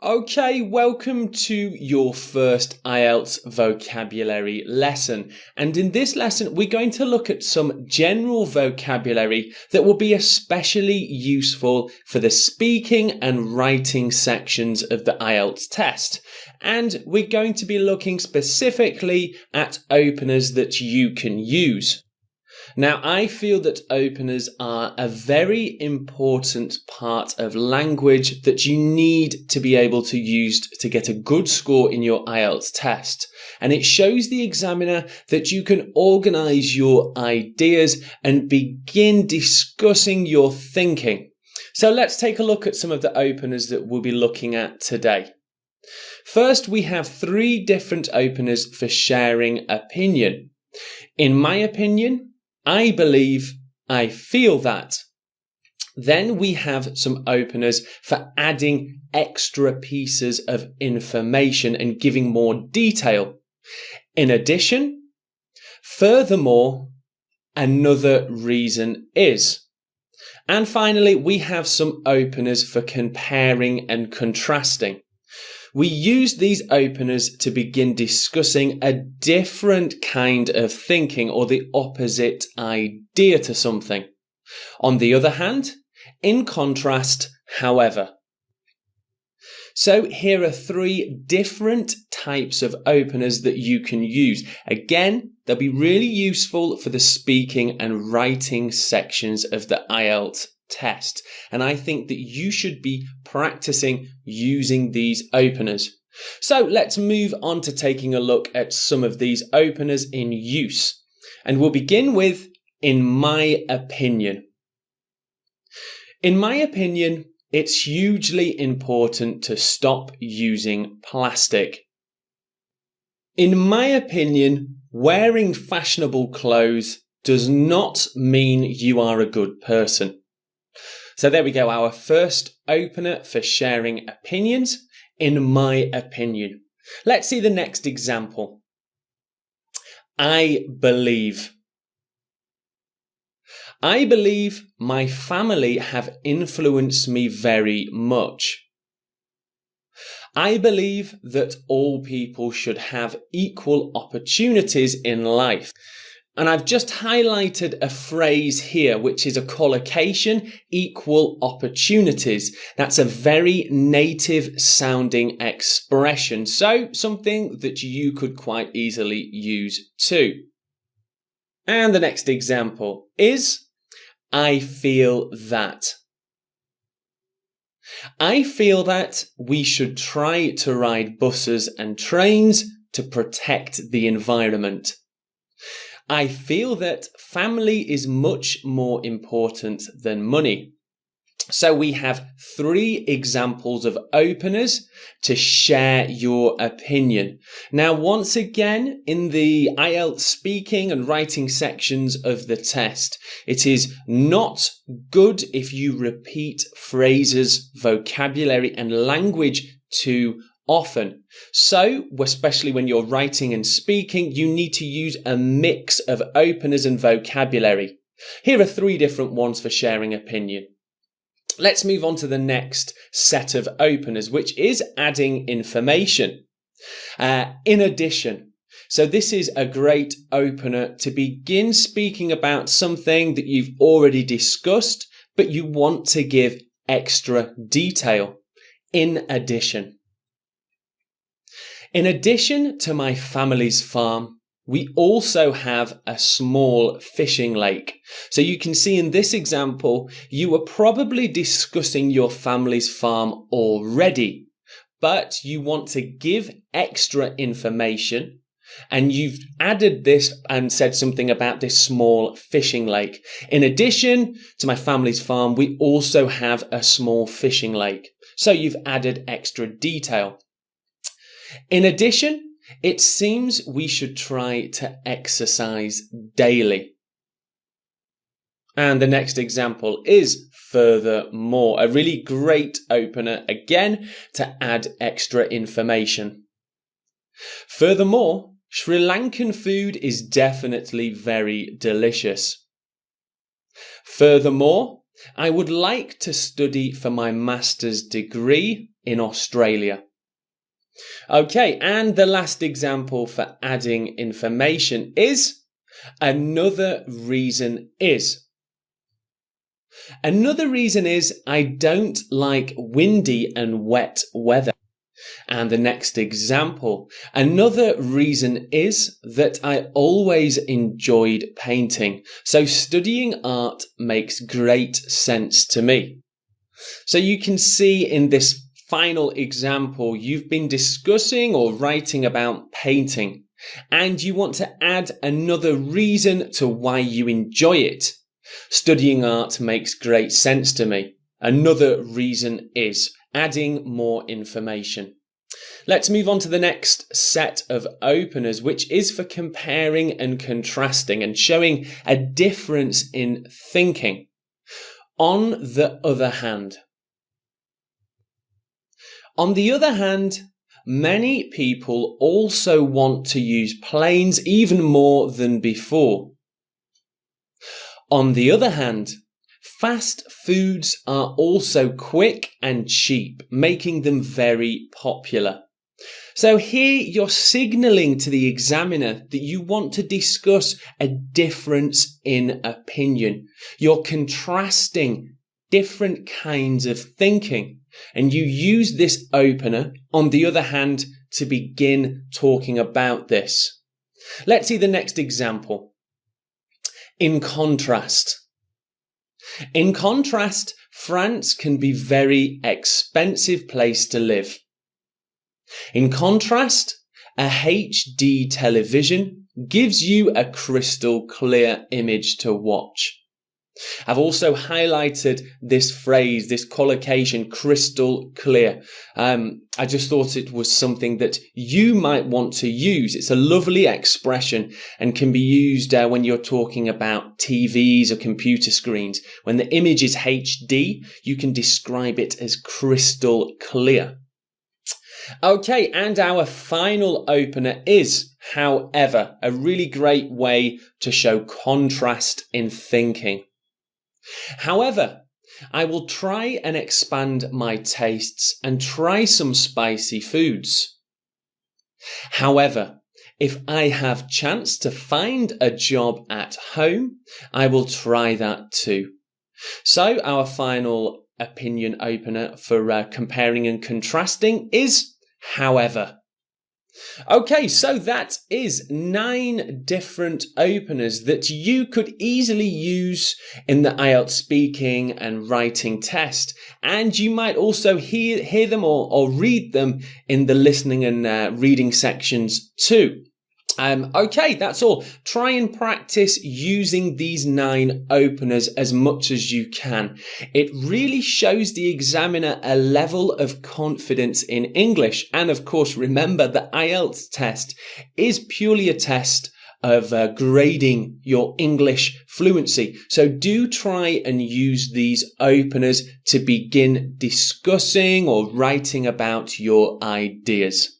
Okay, welcome to your first IELTS vocabulary lesson. And in this lesson, we're going to look at some general vocabulary that will be especially useful for the speaking and writing sections of the IELTS test. And we're going to be looking specifically at openers that you can use. Now, I feel that openers are a very important part of language that you need to be able to use to get a good score in your IELTS test. And it shows the examiner that you can organize your ideas and begin discussing your thinking. So let's take a look at some of the openers that we'll be looking at today. First, we have 3 different openers for sharing opinion. In my opinion, I believe, I feel that. Then we have some openers for adding extra pieces of information and giving more detail. In addition, furthermore, another reason is. And finally, we have some openers for comparing and contrasting. We use these openers to begin discussing a different kind of thinking or the opposite idea to something. On the other hand, in contrast, however. So here are 3 different types of openers that you can use. Again, they'll be really useful for the speaking and writing sections of the IELTS test. And I think that you should be practicing using these openers. So let's move on to taking a look at some of these openers in use. And we'll begin with, in my opinion. In my opinion, it's hugely important to stop using plastic. In my opinion, wearing fashionable clothes does not mean you are a good person. So there we go, our first opener for sharing opinions, in my opinion. Let's see the next example. I believe. I believe my family have influenced me very much. I believe that all people should have equal opportunities in life. And I've just highlighted a phrase here, which is a collocation, equal opportunities. That's a very native sounding expression. So something that you could quite easily use too. And the next example is, I feel that. I feel that we should try to ride buses and trains to protect the environment. I feel that family is much more important than money. So we have 3 examples of openers to share your opinion. Now, once again, in the IELTS speaking and writing sections of the test, it is not good if you repeat phrases, vocabulary and language too often. So, especially when you're writing and speaking, you need to use a mix of openers and vocabulary. Here are 3 different ones for sharing opinion. Let's move on to the next set of openers, which is adding information. In addition. So this is a great opener to begin speaking about something that you've already discussed, but you want to give extra detail. In addition. In addition to my family's farm, we also have a small fishing lake. So you can see in this example, you were probably discussing your family's farm already, but you want to give extra information and you've added this and said something about this small fishing lake. In addition to my family's farm, we also have a small fishing lake. So you've added extra detail. In addition, it seems we should try to exercise daily. And the next example is furthermore, a really great opener again to add extra information. Furthermore, Sri Lankan food is definitely very delicious. Furthermore, I would like to study for my master's degree in Australia. Okay, and the last example for adding information is another reason is. Another reason is I don't like windy and wet weather. And the next example, another reason is that I always enjoyed painting. So studying art makes great sense to me. So you can see in this final example, you've been discussing or writing about painting, and you want to add another reason to why you enjoy it. Studying art makes great sense to me. Another reason is adding more information. Let's move on to the next set of openers, which is for comparing and contrasting and showing a difference in thinking. On the other hand. On the other hand, many people also want to use planes even more than before. On the other hand, fast foods are also quick and cheap, making them very popular. So here you're signalling to the examiner that you want to discuss a difference in opinion. You're contrasting different kinds of thinking, and you use this opener, on the other hand, to begin talking about this. Let's see the next example. In contrast. In contrast, France can be a very expensive place to live. In contrast, a HD television gives you a crystal clear image to watch. I've also highlighted this phrase, this collocation, crystal clear. I just thought it was something that you might want to use. It's a lovely expression and can be used when you're talking about TVs or computer screens. When the image is HD, you can describe it as crystal clear. Okay, and our final opener is, however, a really great way to show contrast in thinking. However, I will try and expand my tastes and try some spicy foods. However, if I have chance to find a job at home, I will try that too. So our final opinion opener for comparing and contrasting is however. Okay, so that is 9 different openers that you could easily use in the IELTS speaking and writing test. And you might also hear them or read them in the listening and reading sections too. Okay, that's all. Try and practice using these 9 openers as much as you can. It really shows the examiner a level of confidence in English. And of course, remember the IELTS test is purely a test of grading your English fluency. So do try and use these openers to begin discussing or writing about your ideas.